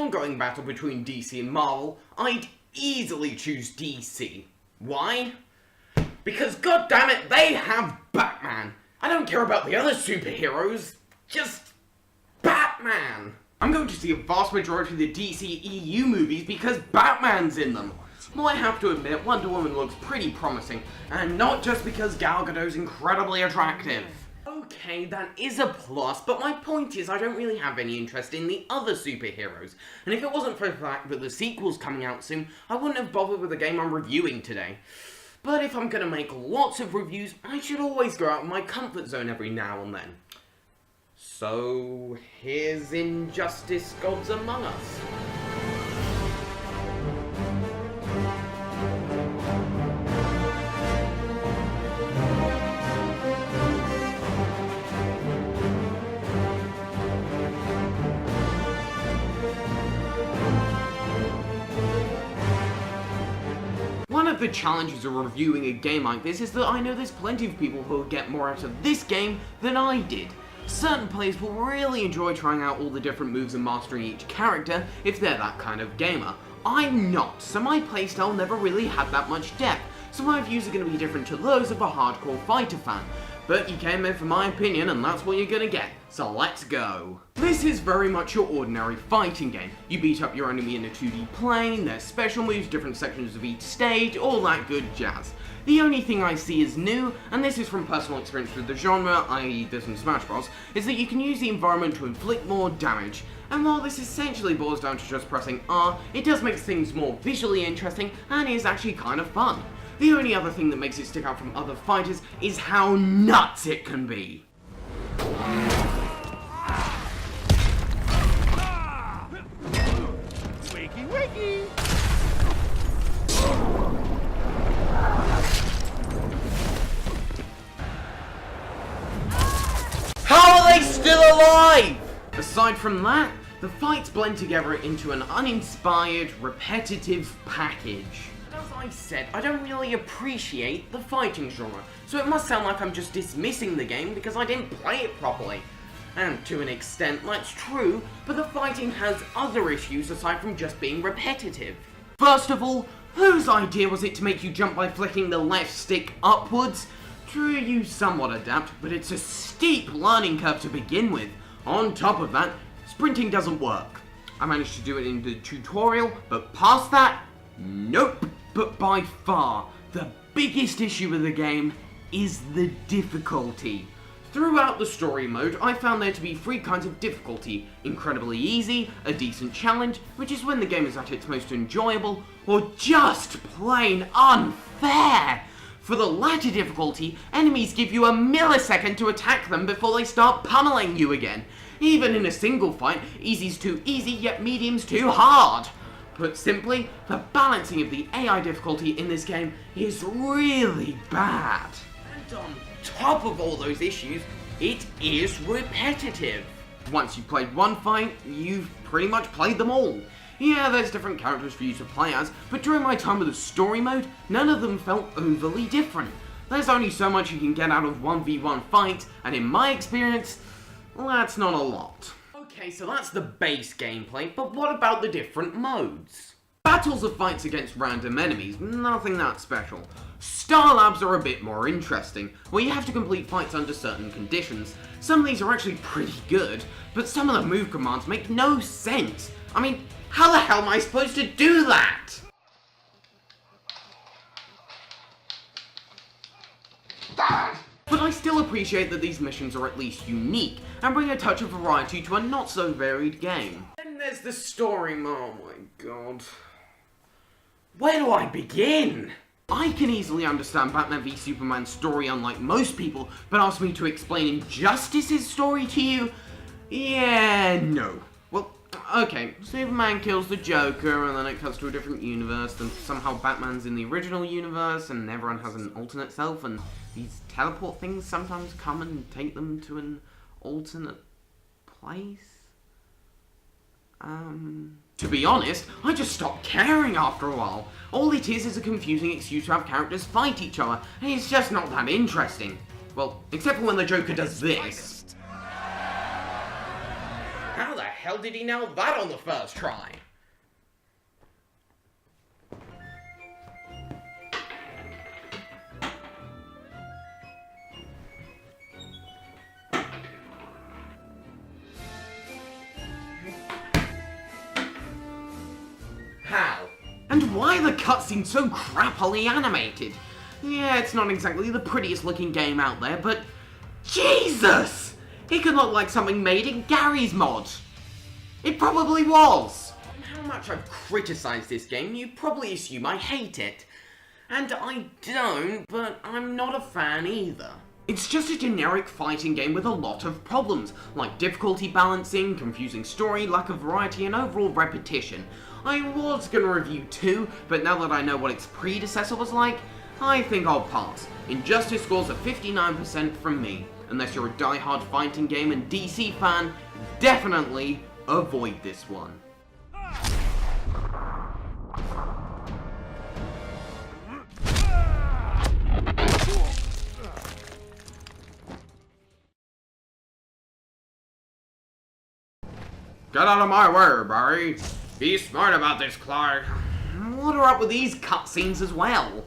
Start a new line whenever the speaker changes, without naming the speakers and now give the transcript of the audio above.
ongoing battle between DC and Marvel, I'd easily choose DC. Why? Because goddammit, they have Batman. I don't care about the other superheroes, just Batman. I'm going to see a vast majority of the DC EU movies because Batman's in them. Well, I have to admit, Wonder Woman looks pretty promising, and not just because Gal Gadot's incredibly attractive. Okay, that is a plus, but my point is I don't really have any interest in the other superheroes, and if it wasn't for the fact that the sequel's coming out soon, I wouldn't have bothered with the game I'm reviewing today. But if I'm gonna make lots of reviews, I should always go out of my comfort zone every now and then. So, here's Injustice Gods Among Us. One of the challenges of reviewing a game like this is that I know there's plenty of people who will get more out of this game than I did. Certain players will really enjoy trying out all the different moves and mastering each character if they're that kind of gamer. I'm not, so my playstyle never really had that much depth, so my views are going to be different to those of a hardcore fighter fan. But you came in for my opinion and that's what you're gonna get, so let's go. This is very much your ordinary fighting game. You beat up your enemy in a 2D plane, there's special moves, different sections of each stage, all that good jazz. The only thing I see as new, and this is from personal experience with the genre, i.e. this and Smash Bros, is that you can use the environment to inflict more damage. And while this essentially boils down to just pressing R, it does make things more visually interesting and is actually kind of fun. The only other thing that makes it stick out from other fighters is how nuts it can be.
Wakey, wakey!
How are they still alive? Aside from that, the fights blend together into an uninspired, repetitive package. As I said, I don't really appreciate the fighting genre, so it must sound like I'm just dismissing the game because I didn't play it properly. And to an extent, that's true, but the fighting has other issues aside from just being repetitive. First of all, whose idea was it to make you jump by flicking the left stick upwards? True, you somewhat adapt, but it's a steep learning curve to begin with. On top of that, sprinting doesn't work. I managed to do it in the tutorial, but past that, nope. But by far, the biggest issue with the game is the difficulty. Throughout the story mode, I found there to be 3 kinds of difficulty: incredibly easy, a decent challenge, which is when the game is at its most enjoyable, or just plain unfair. For the latter difficulty, enemies give you a millisecond to attack them before they start pummeling you again. Even in a single fight, easy's too easy, yet medium's too hard. Put simply, the balancing of the AI difficulty in this game is really bad. And on top of all those issues, it is repetitive. Once you've played one fight, you've pretty much played them all. Yeah, there's different characters for you to play as, but during my time with the story mode, none of them felt overly different. There's only so much you can get out of 1v1 fights, and in my experience, well, that's not a lot. Okay, so that's the base gameplay, but what about the different modes? Battles are fights against random enemies, nothing that special. Star Labs are a bit more interesting, where you have to complete fights under certain conditions. Some of these are actually pretty good, but some of the move commands make no sense. I mean, how the hell am I supposed to do that? But I still appreciate that these missions are at least unique, and bring a touch of variety to a not-so-varied game. And there's the story mode. Oh my god. Where do I begin? I can easily understand Batman v Superman's story unlike most people, but ask me to explain Injustice's story to you? Yeah, no. Well, okay, Superman kills the Joker, and then it cuts to a different universe, and somehow Batman's in the original universe, and everyone has an alternate self, and these teleport things sometimes come and take them to an alternate place? To be honest, I just stopped caring after a while. All it is a confusing excuse to have characters fight each other, and it's just not that interesting. Well, except for when the Joker does this. How the hell did he nail that on the first try? How? And why are the cutscenes so crappily animated? Yeah, it's not exactly the prettiest looking game out there, but Jesus! It could look like something made in Gary's mod. It probably was. How much I've criticized this game, you probably assume I hate it. And I don't, but I'm not a fan either. It's just a generic fighting game with a lot of problems, like difficulty balancing, confusing story, lack of variety, and overall repetition. I was gonna review 2, but now that I know what its predecessor was like, I think I'll pass. Injustice scores a 59% from me. Unless you're a die-hard fighting game and DC fan, definitely avoid this one. Get out of my way, Barry. Be smart about this, Clark. What are up with these cutscenes as well?